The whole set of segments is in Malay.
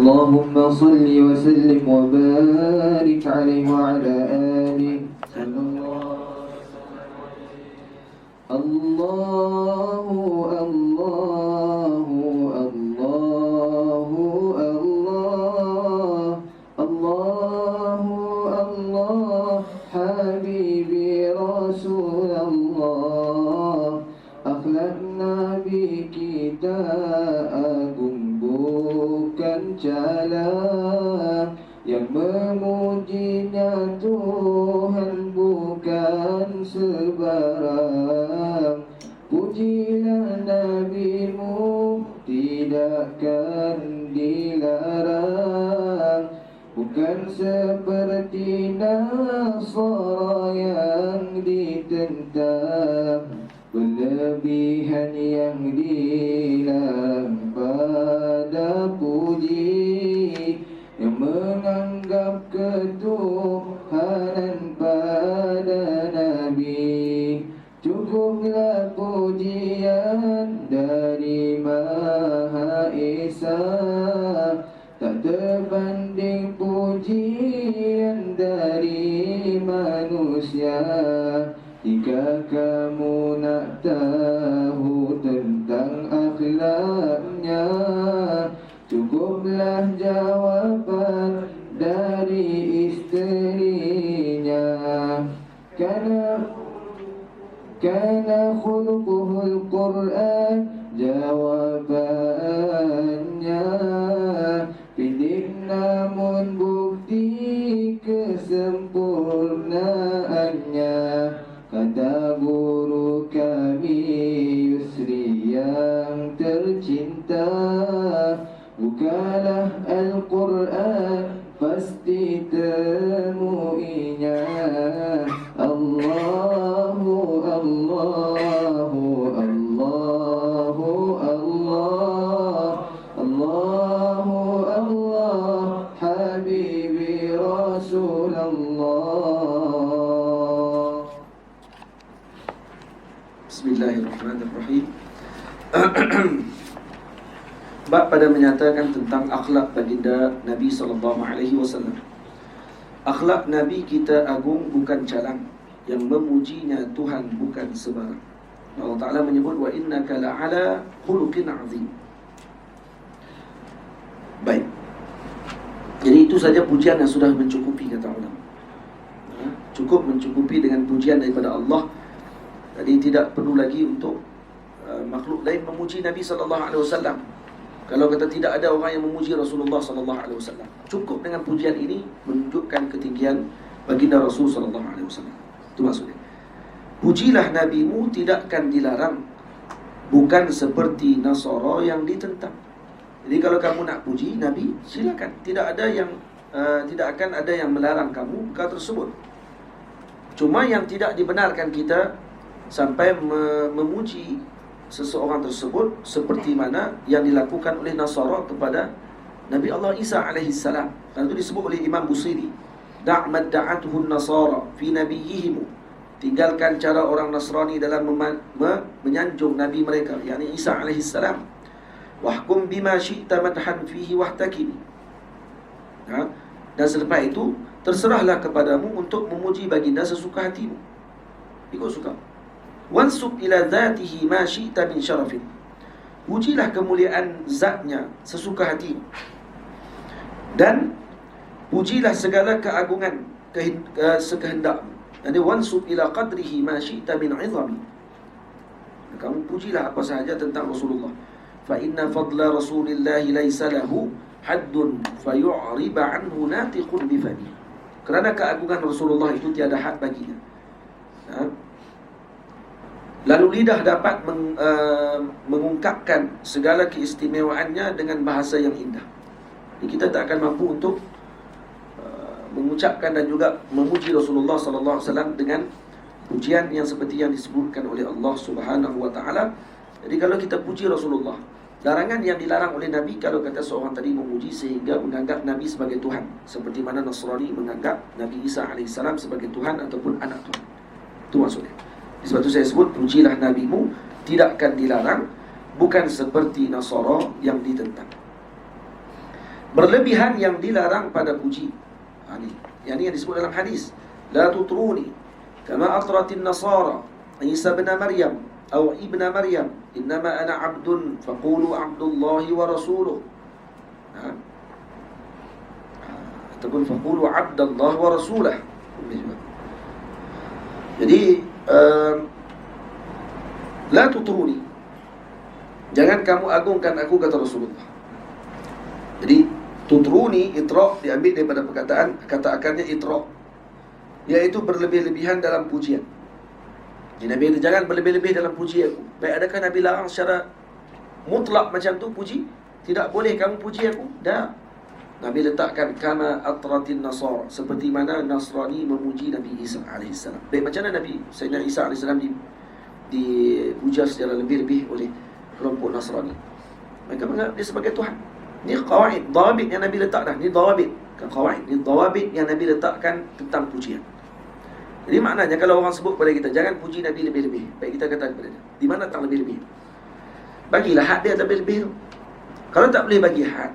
اللهم صل وسلم وبارك عليه وعلى آله الله الله الله الله الله الله حبيبي رسول الله akhlak Nabi kita agung bukan jalan yang memujinya Tuhan bukan sebarang. Pujilah Nabimu tidakkan dilarang, bukan seperti Nasara yang ditentang, berlebihan yang dilarang pada puji, yang menganggap ketuhanan pada Nabi. Cukuplah pujian dari Maha Esa, tak terbanding pujian dari manusia. Jika kamu nak tahu tentang akhlaknya, cukuplah jawaban dari isterinya. Kana khuluquhul Qur'an, jawabannya pendek namun bukti kesempurnaannya. Kata guru kami Yusri yang tercinta, bukalah Al-Quran pasti temuinya. Allahu Allahu Allahu Allah Allahu Allah Habibi Rasulullah. Bismillahirrahmanirrahim. Bab pada menyatakan tentang akhlak baginda Nabi SAW. Akhlak Nabi kita agung bukan calang, yang memujinya Tuhan bukan sebarang. Allah Ta'ala menyebut wa innaka la'ala khuluqin azim. Baik, jadi itu saja pujian yang sudah mencukupi, kata ulama. Cukup mencukupi dengan pujian daripada Allah. Jadi tidak perlu lagi untuk makhluk lain memuji Nabi SAW. Kalau kata tidak ada orang yang memuji Rasulullah SAW, cukup dengan pujian ini menunjukkan ketinggian baginda Rasul SAW. Itu maksudnya. Pujilah Nabimu tidakkan dilarang, bukan seperti Nasara yang ditentang. Jadi kalau kamu nak puji Nabi, silakan. Tidak akan ada yang melarang kamu perkara tersebut. Cuma yang tidak dibenarkan kita sampai memuji seseorang tersebut seperti mana yang dilakukan oleh Nasara kepada Nabi Allah Isa AS. Dan itu disebut oleh Imam Busiri, da'mad da'atuhun Nasara fi nabiyihim, tinggalkan cara orang Nasrani dalam menyanjung Nabi mereka, yakni Isa AS. Wahkum bima syi'ta madhan fihi wahtakini. Dan selepas itu terserahlah kepadamu untuk memuji baginda sesuka hatimu, ikut suka. Wansub ila dhatihi ma syi'ta min syarafin, pujilah kemuliaan zatnya sesuka hati, dan pujilah segala keagungan sekehendakmu. Jadi wansub ila qadrihi ma syi'ta min 'izami, kamu pujilah apa sahaja tentang Rasulullah. Fa inna fadla Rasulillahi laisa lahu haddun fayu'riba anhu natiqun bifani, kerana keagungan Rasulullah itu tiada had baginya. Lalu lidah dapat mengungkapkan segala keistimewaannya dengan bahasa yang indah. Jadi kita tak akan mampu untuk mengucapkan dan juga memuji Rasulullah SAW dengan pujian yang seperti yang disebutkan oleh Allah Subhanahu wa Ta'ala. Jadi kalau kita puji Rasulullah, larangan yang dilarang oleh Nabi kalau kata seorang tadi memuji sehingga menganggap Nabi sebagai Tuhan, seperti mana Nasrani menganggap Nabi Isa AS sebagai Tuhan ataupun anak Tuhan. Itu maksudnya. Sebab itu saya sebut pujilah Nabimu tidakkan dilarang, bukan seperti Nasara yang ditentang. Berlebihan yang dilarang pada puji. Yang ini yang disebut dalam hadis. La tutruni kama atratin nasara Isa bin Maryam atau ibna Maryam, innama ana abdun faqulu abdullahi wa rasuluh. Ataupun faqulu abdallah wa rasulah. Jadi la tutruni, jangan kamu agungkan aku, kata Rasulullah. Jadi tutruni, itra' diambil daripada perkataan, kata akarnya itra', iaitu berlebih-lebihan dalam pujian. Jadi Nabi kata jangan berlebih-lebih dalam puji aku. Baik, adakah Nabi larang secara mutlak macam tu puji? Tidak boleh kamu puji aku? Tak. Nabi letakkan kama atratin nasara, seperti mana Nasrani memuji Nabi Isa AS. Baik, macam mana Nabi Sayyidina Isa AS dipuja secara lebih-lebih oleh kelompok Nasrani? Mereka menganggap dia sebagai Tuhan. Ini qawaid, dawabit yang Nabi letak dah. Ini dawabit, kan qawaid. Ini dawabit yang Nabi letakkan tentang pujian. Jadi maknanya kalau orang sebut kepada kita jangan puji Nabi lebih-lebih, baik kita kata kepada dia, di mana tak lebih-lebih? Bagilah hak dia lebih-lebih tu. Kalau tak boleh bagi hak,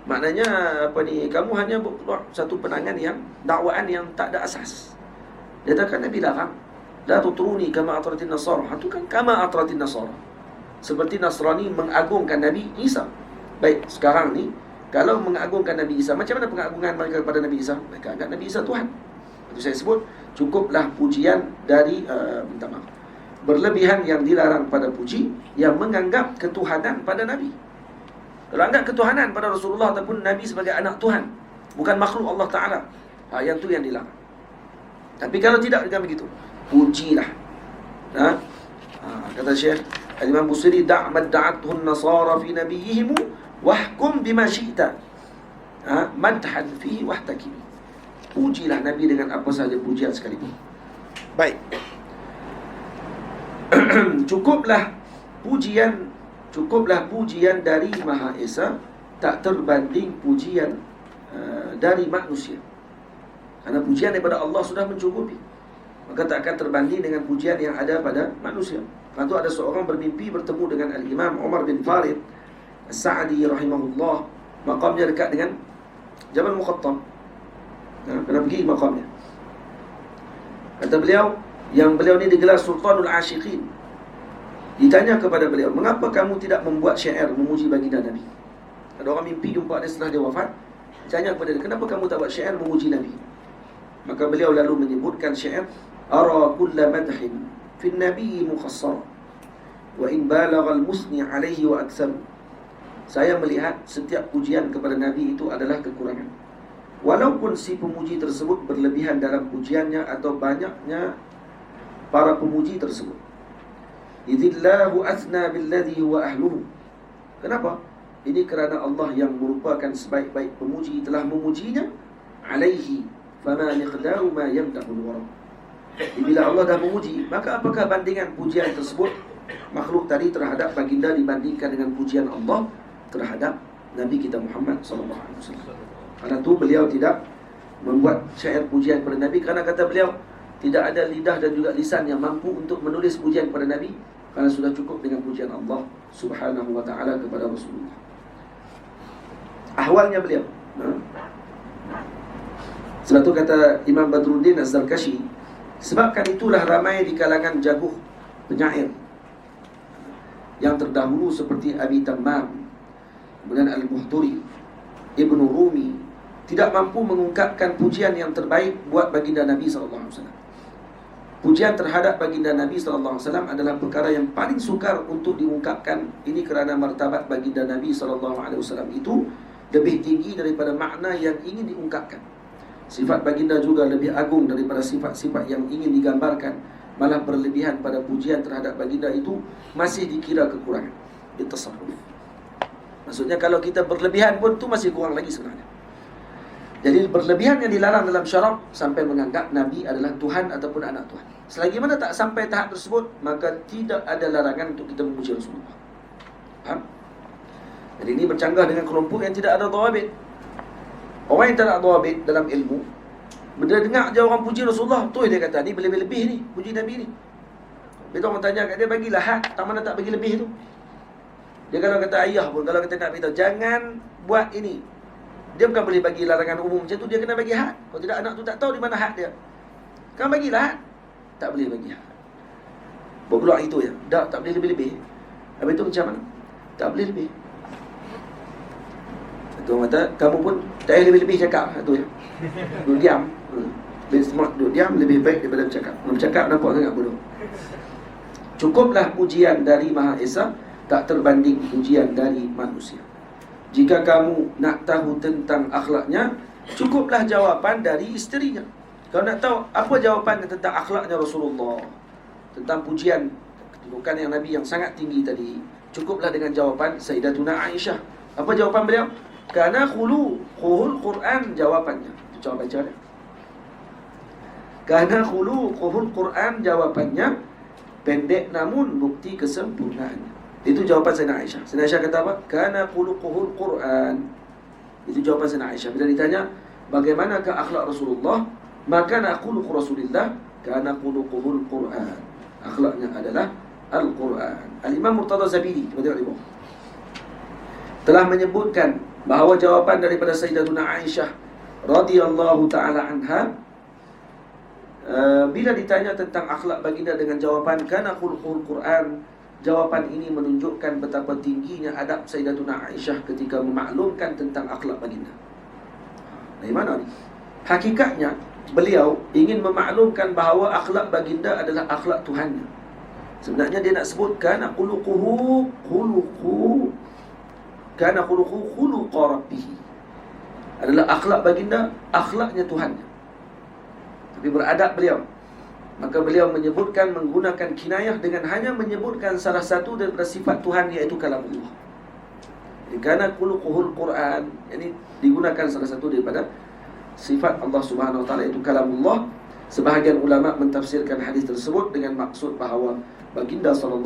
maknanya kamu hanya buat satu penangan yang dakwaan yang tak ada asas. Dia katakan Nabi larang, la tutruni kama atratin nasara. Itu kan kama atratin nasara, seperti Nasrani mengagungkan Nabi Isa. Baik, sekarang ni kalau mengagungkan Nabi Isa, macam mana pengagungan mereka kepada Nabi Isa? Mereka anggap Nabi Isa Tuhan. Itu saya sebut cukuplah pujian dari minta maaf, berlebihan yang dilarang pada puji yang menganggap ketuhanan pada Nabi. Kalau anggap ketuhanan pada Rasulullah ataupun Nabi sebagai anak Tuhan, bukan makhluk Allah Ta'ala, yang tu yang dilarang. Tapi kalau tidak dengan begitu, pujilah. Kata Syekh Imam Busiri, da'mad da'atuhun nasara fi nabiyihimu wahkum bima syi'ta madhan fihi wahtakimi. Pujilah Nabi dengan apa sahaja pujian sekalipun. Baik. Cukuplah pujian dari Maha Esa, tak terbanding pujian dari manusia. Karena pujian daripada Allah sudah mencukupi, maka tak akan terbanding dengan pujian yang ada pada manusia. Lepas tu ada seorang bermimpi bertemu dengan Al-Imam Umar bin Farid As-Sa'di rahimahullah. Maqamnya dekat dengan Jabal Muqattam. Kena pergi maqamnya. Kata beliau, yang beliau ni digelar Sultanul Ashiqin. Ditanya kepada beliau, mengapa kamu tidak membuat syair memuji baginda Nabi? Ada orang mimpi jumpa dia setelah dia wafat. Tanya kepada dia, kenapa kamu tak buat syair memuji Nabi? Maka beliau lalu menyebutkan syair, ara kulla madhin fi nabi mukhassar wa in balagha al-musni alaihi wa aktsar. Saya melihat setiap pujian kepada Nabi itu adalah kekurangan, walaupun si pemuji tersebut berlebihan dalam pujiannya atau banyaknya para pemuji tersebut. Idzillahu athna billadhi huwa ahluhu. Kenapa? Ini kerana Allah yang merupakan sebaik-baik pemuji telah memujinya alaihi fama miqdaru ma yamdahul wara. Bila Allah dah memuji, maka apakah bandingan pujian tersebut makhluk tadi terhadap baginda dibandingkan dengan pujian Allah terhadap Nabi kita Muhammad sallallahu alaihi wasallam. Karena itu beliau tidak membuat syair pujian kepada Nabi, karena kata beliau tidak ada lidah dan juga lisan yang mampu untuk menulis pujian kepada Nabi, karena sudah cukup dengan pujian Allah Subhanahu wa ta'ala kepada Rasulullah. Ahwalnya beliau. Sebab itu kata Imam Badruddin Az-Zarkashi, sebabkan itulah ramai di kalangan jaguh penyair yang terdahulu seperti Abi Tammam, kemudian Al-Buhturi, Ibnu Rumi, tidak mampu mengungkapkan pujian yang terbaik buat baginda Nabi SAW. Pujian terhadap baginda Nabi SAW adalah perkara yang paling sukar untuk diungkapkan. Ini kerana martabat baginda Nabi SAW itu lebih tinggi daripada makna yang ingin diungkapkan. Sifat baginda juga lebih agung daripada sifat-sifat yang ingin digambarkan. Malah berlebihan pada pujian terhadap baginda itu masih dikira kekurangan. Bitasarruf. Maksudnya kalau kita berlebihan pun tu masih kurang lagi sebenarnya. Jadi berlebihan yang dilarang dalam syarak sampai menganggap Nabi adalah Tuhan ataupun anak Tuhan. Selagi mana tak sampai tahap tersebut, maka tidak ada larangan untuk kita memuji Rasulullah. Faham? Jadi ini bercanggah dengan kelompok yang tidak ada dawabit. Orang yang tak ada dawabit dalam ilmu, bila dengar je orang puji Rasulullah, tu dia kata ni lebih-lebih ni, puji Nabi ni. Bila orang tanya kat dia, bagilah had, tak mana tak bagi lebih tu. Dia kalau kata ayah pun, kalau kita nak beritahu, jangan buat ini, dia bukan boleh bagi larangan umum macam tu, dia kena bagi had. Kalau tidak anak tu tak tahu di mana had dia. Kan bagilah had. Tak boleh bagi had. Berpeluang itu ya. Tak boleh lebih-lebih. Habis itu macam mana? Tak boleh lebih. Satu orang kata, kamu pun tak boleh lebih-lebih cakap. Satu ya. Duduk diam. Lebih smart duduk diam lebih baik daripada bercakap. Bercakap nampak sangat bodoh. Cukuplah pujian dari Maha Esa, tak terbanding pujian dari manusia. Jika kamu nak tahu tentang akhlaknya, cukuplah jawapan dari isterinya. Kalau nak tahu apa jawapan tentang akhlaknya Rasulullah, tentang pujian kedudukan yang Nabi yang sangat tinggi tadi, cukuplah dengan jawapan Sayyidatuna Aisyah. Apa jawapan beliau? Kana khuluquhul Quran, jawapannya. Cuba baca dia. Kana khuluquhul Quran, jawapannya pendek namun bukti kesempurnaannya. Itu jawapan Sayyidina Aisyah. Sayyidina Aisyah kata apa? Kana khuluquhul Quran. Itu jawapan Sayyidina Aisyah. Bila ditanya bagaimanakah akhlak Rasulullah, maka khuluq Rasulillah kana khuluquhul Quran. Akhlaknya adalah Al-Quran. Al-Imam Murtada Zabidi telah menyebutkan bahawa jawapan daripada Sayyidatuna Aisyah radhiyallahu taala anha, bila ditanya tentang akhlak baginda dengan jawapan kana khuluquhul Quran, jawapan ini menunjukkan betapa tingginya adab Sayyidatuna Aisyah ketika memaklumkan tentang akhlak baginda. Dari mana ni? Hakikatnya beliau ingin memaklumkan bahawa akhlak baginda adalah akhlak Tuhannya. Sebenarnya dia nak sebut kana khuluquhu khuluqa rabbih. Adalah akhlak baginda, akhlaknya Tuhannya. Tapi beradab beliau, maka beliau menyebutkan menggunakan kinayah dengan hanya menyebutkan salah satu daripada sifat Tuhan, iaitu kalamullah. Kerana khuluquhul Quran, ini digunakan salah satu daripada sifat Allah Subhanahu Wa Taala, iaitu kalamullah. Sebahagian ulama mentafsirkan hadis tersebut dengan maksud bahawa baginda SAW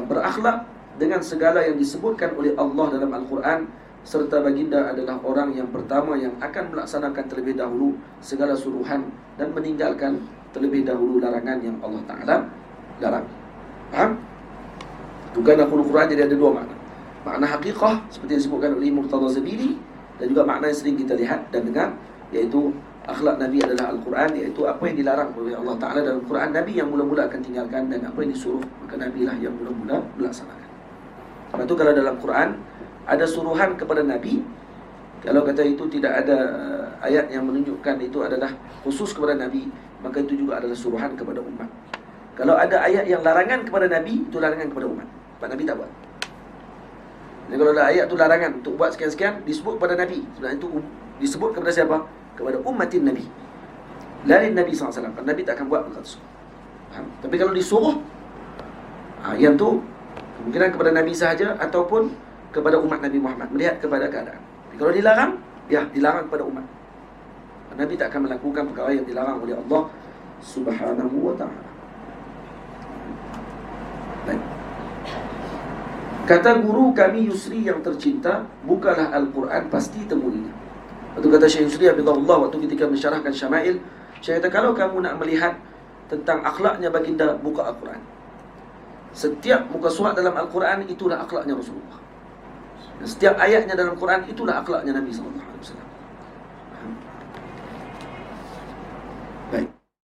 berakhlak dengan segala yang disebutkan oleh Allah dalam Al-Quran, serta baginda adalah orang yang pertama yang akan melaksanakan terlebih dahulu segala suruhan dan meninggalkan terlebih dahulu larangan yang Allah Ta'ala larang. Faham? Tugan khuluq Quran jadi ada dua makna. Makna hakikah seperti yang disebutkan oleh Murtada Zabidi, dan juga makna yang sering kita lihat dan dengar, iaitu akhlak Nabi adalah Al-Quran, iaitu apa yang dilarang oleh Allah Ta'ala dalam Quran, Nabi yang mula-mula akan tinggalkan, dan apa yang disuruh, maka Nabi lah yang mula-mula melaksanakan. Lepas tu kalau dalam Quran ada suruhan kepada Nabi, kalau kata itu tidak ada ayat yang menunjukkan itu adalah khusus kepada Nabi, maka itu juga adalah suruhan kepada umat. Kalau ada ayat yang larangan kepada Nabi, itu larangan kepada umat. Sebab Nabi tak buat. Jadi kalau ada ayat itu larangan untuk buat sekian-sekian, disebut kepada Nabi. Sebenarnya itu disebut kepada siapa? Kepada umatin Nabi. Lain Nabi SAW. Nabi tak akan buat perkara tersebut. Tapi kalau disuruh, yang tu kemungkinan kepada Nabi sahaja ataupun kepada umat Nabi Muhammad, melihat kepada keadaan. Tapi kalau dilarang, ya dilarang kepada umat. Nabi tak akan melakukan perkara yang dilarang oleh Allah Subhanahu Wa Ta'ala. Baik. Kata guru kami Yusri yang tercinta, bukalah Al-Quran, pasti temuinya. Waktu kata Syekh Yusri Abdullah, waktu ketika mensyarahkan Syama'il, Syekh kata kalau kamu nak melihat tentang akhlaknya baginda, buka Al-Quran. Setiap muka surat dalam Al-Quran itulah akhlaknya Rasulullah. Dan setiap ayatnya dalam Quran itulah akhlaknya Nabi SAW.